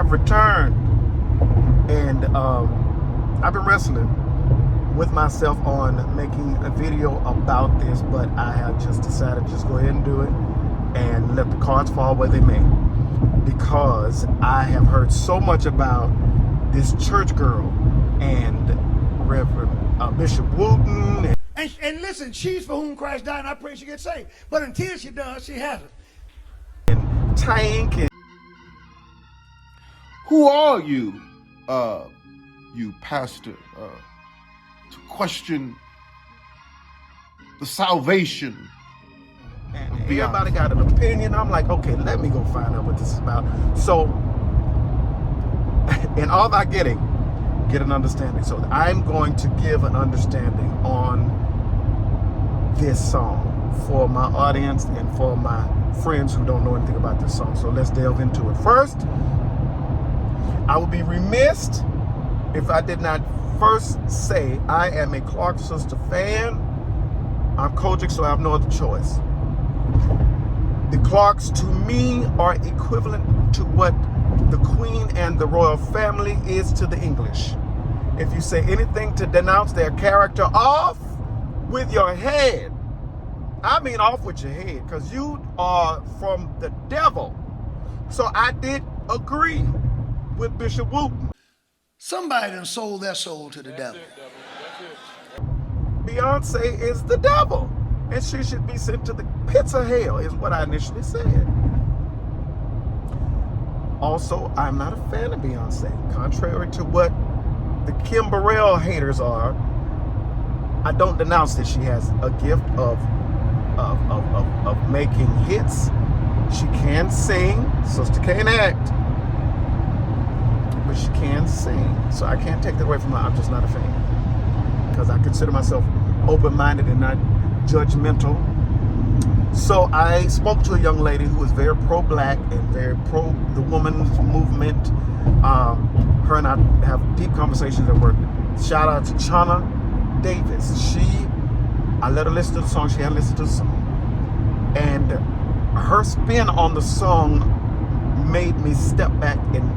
have returned, and I've been wrestling with myself on making a video about this, but I have just decided to just go ahead and do it and let the cards fall where they may, because I have heard so much about this church girl and Reverend Bishop Wooten. And listen, she's for whom Christ died, and I pray she gets saved. But until she does, she hasn't. And Tank. And who are you, you pastor, to question the salvation? And everybody got an opinion. I'm like, okay, let me go find out what this is about. So, in all that getting, get an understanding. So I'm going to give an understanding on this song for my audience and for my friends who don't know anything about this song. So let's delve into it. First, I would be remiss if I did not first say I am a Clark sister fan. I'm COGIC, so I have no other choice. The Clarks, to me, are equivalent to what the Queen and the royal family is to the English. If you say anything to denounce their character, off with your head. I mean off with your head, because you are from the devil. So I did agree with Bishop Wooten. Somebody done sold their soul to the devil. Beyonce is the devil, and she should be sent to the pits of hell, is what I initially said. Also, I'm not a fan of Beyonce. Contrary to what the Kim Burrell haters are, I don't denounce that she has a gift of making hits. She can sing. Sister can't act, but she can sing. So I can't take that away from her. I'm just not a fan, because I consider myself open-minded and not judgmental. So I spoke to a young lady who was very pro-black and very pro the women's movement. Her and I have deep conversations at work. Shout out to Chana Davis. I let her listen to the song. She hadn't listened to the song. And her spin on the song made me step back and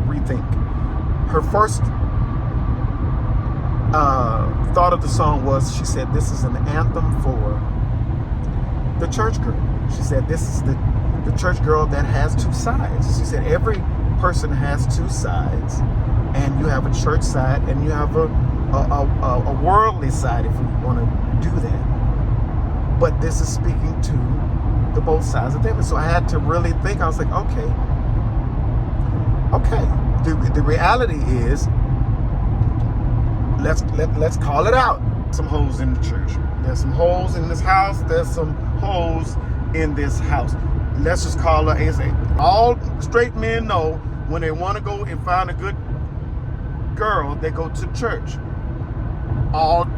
rethink. Her first thought of the song was, she said, this is an anthem for the church girl. She said, this is the church girl that has two sides. She said, every person has two sides, and you have a church side and you have a worldly side, if we want to do that. But this is speaking to the both sides of them. So I had to really think. I was like, okay. The reality is, let's call it out. Some holes in the church. There's some holes in this house. There's some holes in this house. Let's just call it as all straight men know, when they want to go and find a good girl, they go to church. All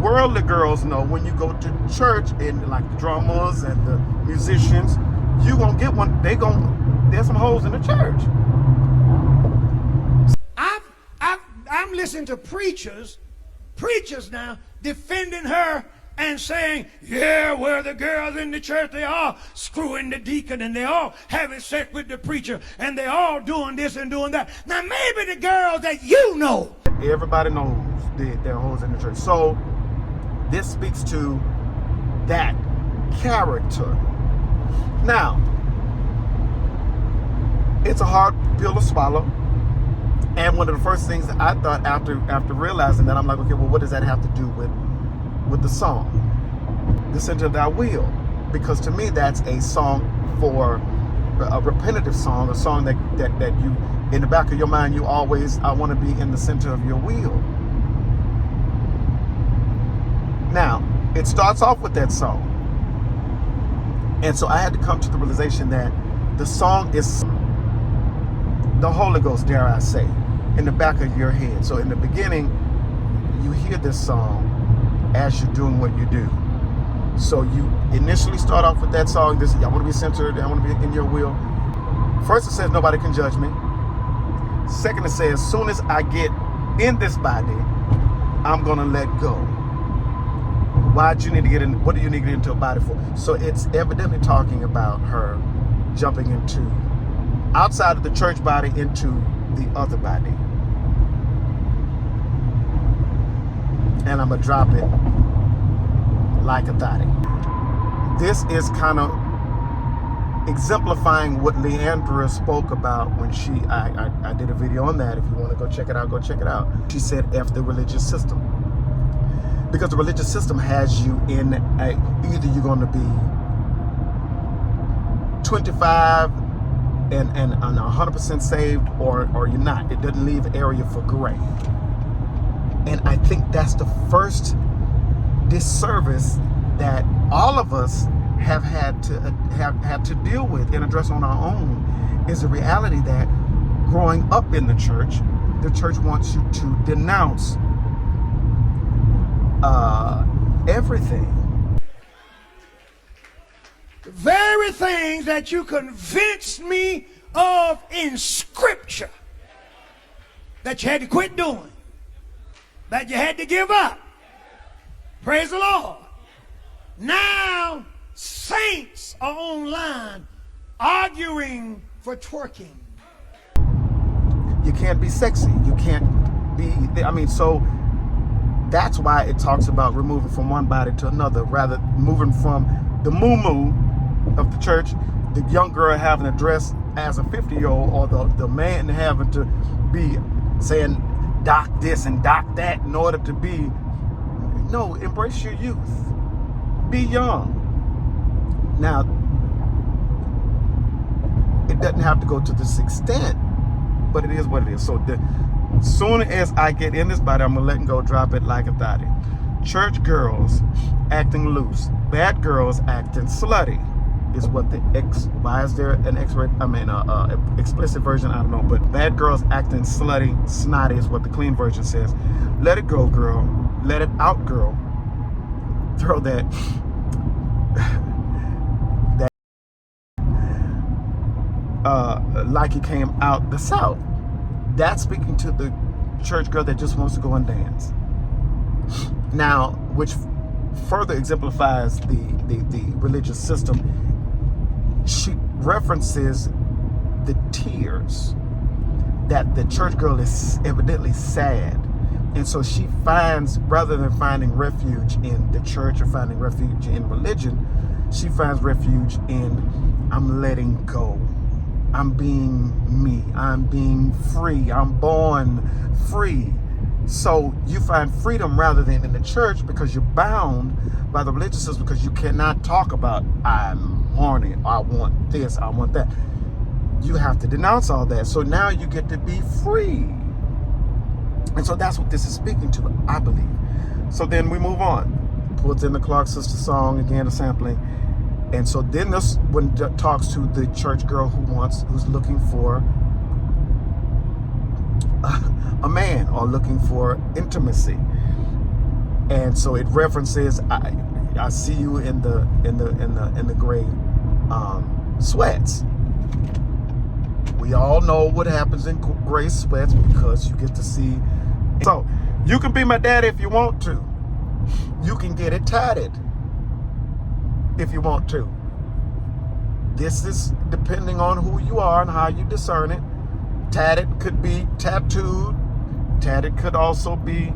worldly girls know, when you go to church, and like the drummers and the musicians, you gonna get one. There's some holes in the church. I'm listening to preachers now defending her and saying, yeah, well, the girls in the church, they all screwing the deacon, and they all having sex with the preacher, and they all doing this and doing that. Now, maybe the girls that you know. Everybody knows there are holes in the church. So this speaks to that character. Now, it's a hard pill to swallow. And one of the first things that I thought after realizing that, I'm like, okay, well, what does that have to do with the song? The center of thy will. Because to me, that's a song for a repetitive song, a song that you, in the back of your mind, you always, I want to be in the center of your will. Now, it starts off with that song. And so I had to come to the realization that the song is the Holy Ghost, dare I say, in the back of your head. So in the beginning, you hear this song as you're doing what you do. So you initially start off with that song, this, I want to be centered, I want to be in your will. First it says, nobody can judge me. Second it says, as soon as I get in this body, I'm going to let go. Why do you need to get in? What do you need to get into a body for? So it's evidently talking about her jumping into outside of the church body into the other body. And I'm gonna drop it like a thotty. This is kind of exemplifying what Leandra spoke about when I did a video on that. If you want to go check it out, go check it out. She said F the religious system. Because the religious system has you in either you're going to be 25 and 100% saved, or you're not. It doesn't leave area for gray. And I think that's the first disservice that all of us have had to deal with and address on our own, is the reality that growing up in the church wants you to denounce everything. The very things that you convinced me of in Scripture that you had to quit doing, that you had to give up. Praise the Lord. Now saints are online arguing for twerking. You can't be sexy. You can't be, so that's why it talks about removing from one body to another, rather moving from the moo-moo of the church, the young girl having to dress as a 50-year-old, or the man having to be saying doc this and doc that in order to be. No, embrace your youth. Be young. Now, it doesn't have to go to this extent, but it is what it is. So soon as I get in this body, I'm gonna let go, drop it like a thotty. Church girls acting loose, bad girls acting slutty is what why is there an explicit version? I don't know, but bad girls acting slutty, snotty is what the clean version says. Let it go, girl. Let it out, girl. Throw that like it came out the South. That's speaking to the church girl that just wants to go and dance. Now, which further exemplifies the religious system, she references the tears that the church girl is evidently sad. And so she finds, rather than finding refuge in the church or finding refuge in religion, she finds refuge in, I'm letting go. I'm being me. I'm being free. I'm born free. So you find freedom rather than in the church, because you're bound by the religious system, because you cannot talk about, I'm horny, I want this, I want that. You have to denounce all that. So now you get to be free. And so that's what this is speaking to, I believe. So then we move on. Puts in the Clark sister song, again, a sampling. And so then this one talks to the church girl who's looking for a man, or looking for intimacy. And so it references, I see you in the gray sweats. We all know what happens in gray sweats, because you get to see. So you can be my daddy if you want to. You can get it tatted if you want to. This is depending on who you are and how you discern it. Tatted could be tattooed. Tatted could also be.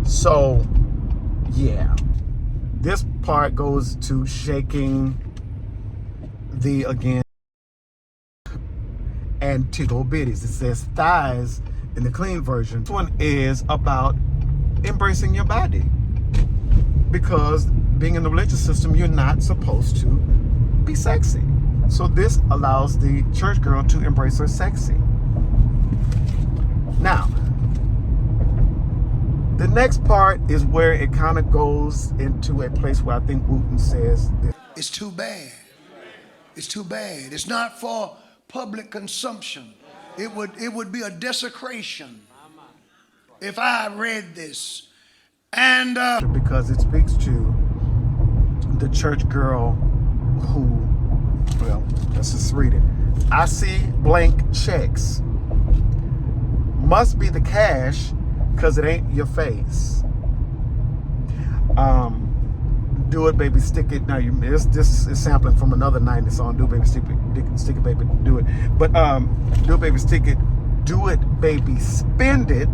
So, yeah. This part goes to shaking the, again, and tickle bitties. It says thighs in the clean version. This one is about embracing your body, because being in the religious system, you're not supposed to be sexy. So this allows the church girl to embrace her sexy. Now, the next part is where it kind of goes into a place where I think Wooten says this. It's too bad. It's too bad. It's not for public consumption. It would be a desecration if I read this. And because it speaks to the church girl who, well, let's just read it. I see blank checks. Must be the cash, because it ain't your face. Do It, Baby, Stick It. Now, this is sampling from another 90s song, Do It, Baby, Stick It, Baby, Do It. But Do It, Baby, Stick It, Do It, Baby, Spend It.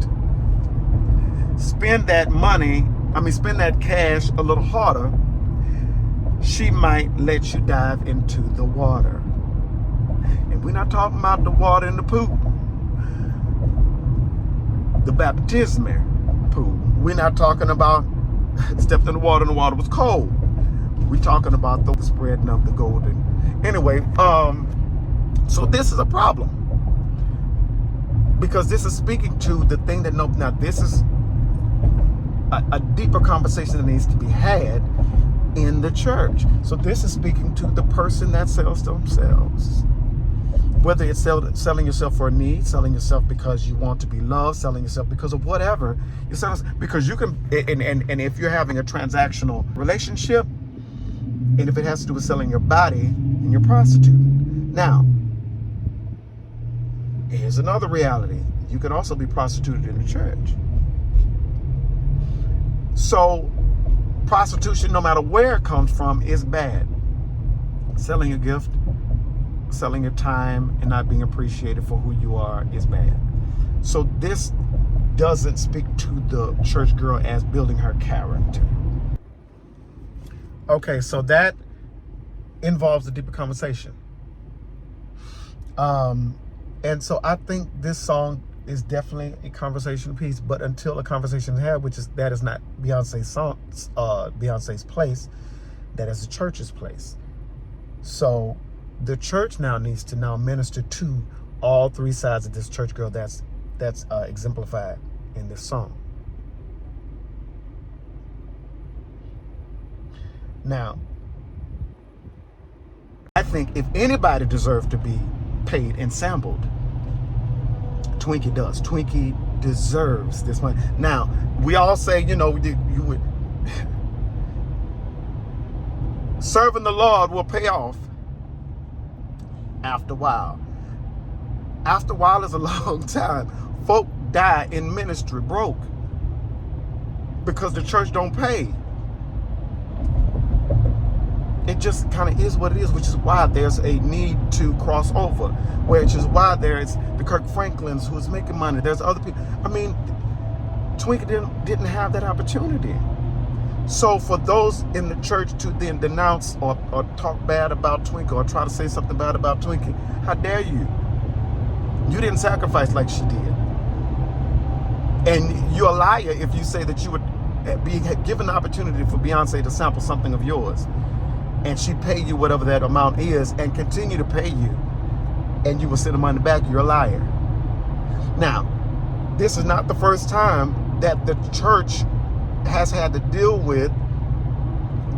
Spend that money, spend that cash a little harder. She might let you dive into the water. And we're not talking about the water in the pool, the baptismal pool. We're not talking about stepped in the water and the water was cold. We're talking about the spreading of the golden. Anyway, so this is a problem, because this is speaking to the thing that now this is a deeper conversation that needs to be had in the church. So this is speaking to the person that sells themselves. Whether it's selling yourself for a need, selling yourself because you want to be loved, selling yourself because of whatever, you're selling because you can, and if you're having a transactional relationship, and if it has to do with selling your body, then you're prostituting. Now, here's another reality. You can also be prostituted in the church. So prostitution, no matter where it comes from, is bad. Selling a gift, selling your time, and not being appreciated for who you are is bad. So this doesn't speak to the church girl as building her character. Okay, so that involves a deeper conversation. And so I think this song is definitely a conversation piece, but until a conversation is had, that is not Beyonce's song, Beyonce's place, that is the church's place. So the church now needs to minister to all three sides of this church girl that's exemplified in this song. Now, I think if anybody deserves to be paid and sampled, Twinkie does. Twinkie deserves this money. Now, we all say, you would serving the Lord will pay off after a while. After a while is a long time. Folk die in ministry broke because the church don't pay. It just kind of is what it is, which is why there's a need to cross over, which is why there's the Kirk Franklins who's making money. There's other people. Twinkie didn't have that opportunity. So for those in the church to then denounce or talk bad about Twinkie or try to say something bad about Twinkie, how dare you? You didn't sacrifice like she did. And you're a liar if you say that you would be given the opportunity for Beyonce to sample something of yours, and she pay you whatever that amount is and continue to pay you, and you will send them on the back. You're a liar. Now, this is not the first time that the church has had to deal with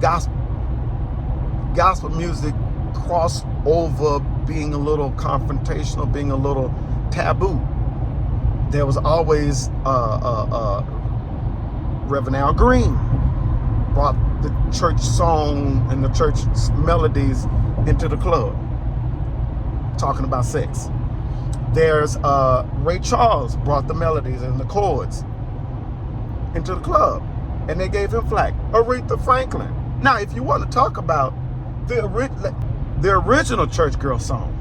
gospel music crossover being a little confrontational, being a little taboo. There was always Reverend Al Green brought the church song and the church melodies into the club, talking about sex. There's Ray Charles brought the melodies and the chords into the club, and they gave him flack. Aretha Franklin. Now, if you want to talk about the original church girl song,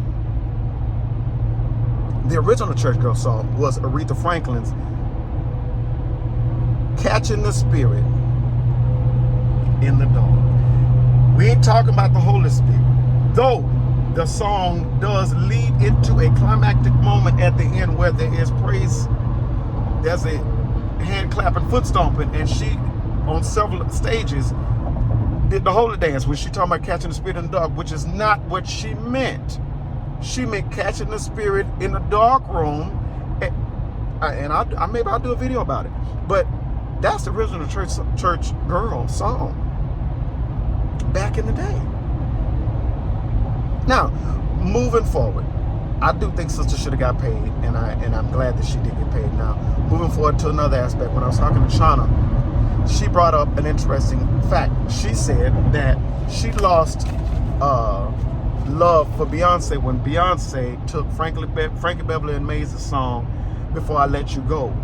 the original church girl song was Aretha Franklin's Catching the Spirit in the Dark. We ain't talking about the Holy Spirit, though the song does lead into a climactic moment at the end where there is praise. There's a hand clapping, foot stomping, and she on several stages did the holy dance when she talking about catching the spirit in the dark, which is not what she meant. She meant catching the spirit in a dark room, and maybe I'll do a video about it. But that's the original church girl song back in the day. Now, moving forward, I do think sister should have got paid, and I'm glad that she did get paid. Now, moving forward to another aspect, when I was talking to Shauna, she brought up an interesting fact. She said that she lost love for Beyonce when Beyonce took Frankie Beverly and Mays' song Before I Let You Go.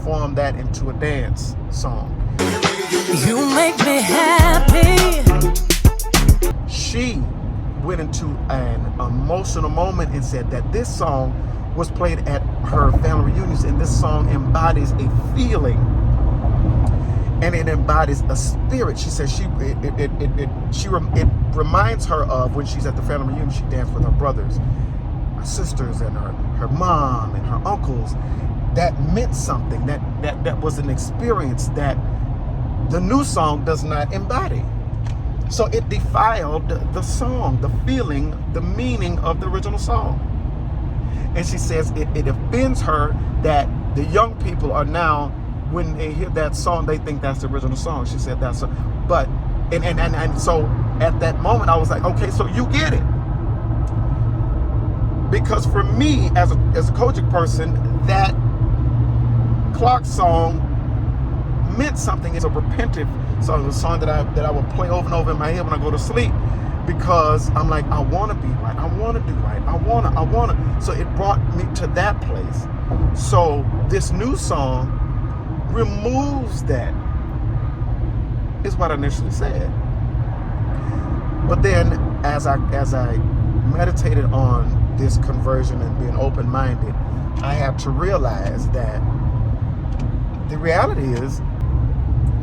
transform that into a dance song. You make me happy. She went into an emotional moment and said that this song was played at her family reunions, and this song embodies a feeling and it embodies a spirit. She says it reminds her of when she's at the family reunion. She danced with her brothers, her sisters, and her mom and her uncles. That meant something. That was an experience that the new song does not embody. So it defiled the song, the feeling, the meaning of the original song. And she says it offends her that the young people are now, when they hear that song, they think that's the original song. She said that's but so at that moment I was like, okay, so you get it. Because for me as a COGIC person, that Clark song meant something. It's a repentive song, a song that I would play over and over in my head when I go to sleep, because I'm like, I want to be right, I want to do right, I want to. So it brought me to that place. So this new song removes that, is what I initially said. But then as I meditated on this conversion and being open-minded, I had to realize that the reality is,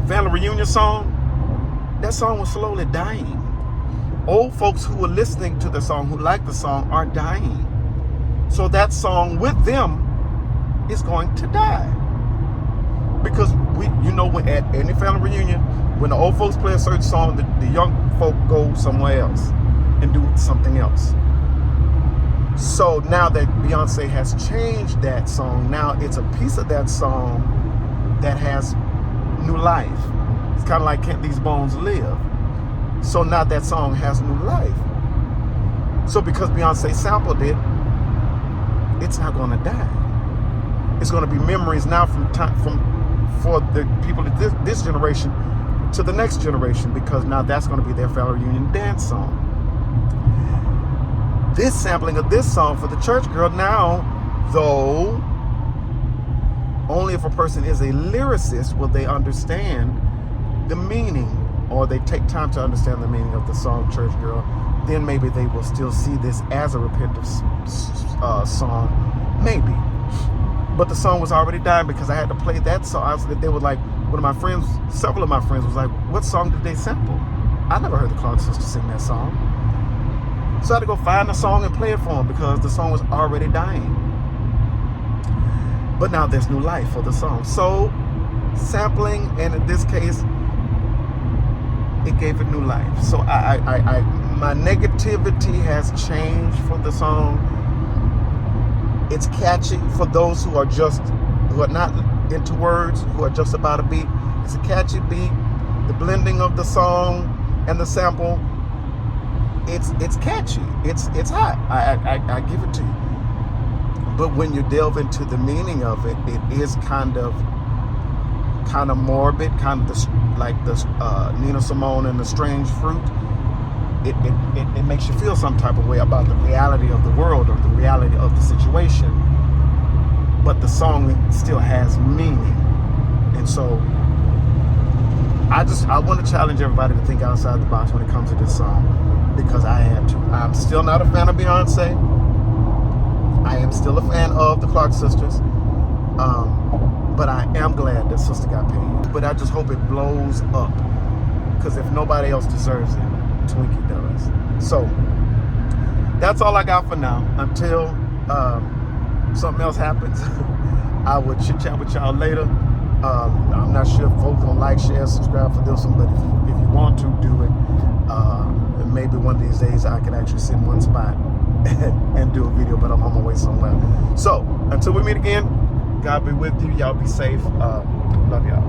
family reunion song, that song was slowly dying. Old folks who were listening to the song, who liked the song, are dying. So that song with them is going to die. Because when at any family reunion, when the old folks play a certain song, the young folk go somewhere else and do something else. So now that Beyonce has changed that song, now it's a piece of that song that has new life. It's kind of like Can't These Bones Live. So now that song has new life. So because Beyonce sampled it, it's not going to die. It's going to be memories now for the people of this generation to the next generation, because now that's going to be their family reunion dance song. This sampling of this song for the Church Girl now, though, only if a person is a lyricist will they understand the meaning, or they take time to understand the meaning of the song Church Girl. Then maybe they will still see this as a repentant song, maybe. But the song was already dying because I had to play that song. They were like, several of my friends was like, what song did they sample? I never heard the Clark sisters sing that song. So I had to go find the song and play it for them because the song was already dying. But now there's new life for the song. So sampling, and in this case, it gave it new life. So my negativity has changed for the song. It's catchy for those who are not into words, who are just about a beat. It's a catchy beat. The blending of the song and the sample, it's catchy. It's hot. I give it to you. But when you delve into the meaning of it, it is kind of morbid, kind of like the Nina Simone and the Strange Fruit. It makes you feel some type of way about the reality of the world or the reality of the situation. But the song still has meaning. And so I want to challenge everybody to think outside the box when it comes to this song, because I had to. I'm still not a fan of Beyonce. I am still a fan of the Clark sisters. But I am glad that sister got paid. But I just hope it blows up, because if nobody else deserves it, Twinkie does. So that's all I got for now. Until something else happens, I will chit chat with y'all later. I'm not sure if folks gonna like, share, subscribe for this one, but if you want to do it, and maybe one of these days I can actually sit in one spot and do a video, but I'm on my way somewhere. So until we meet again, God be with you. Y'all be safe. Love y'all.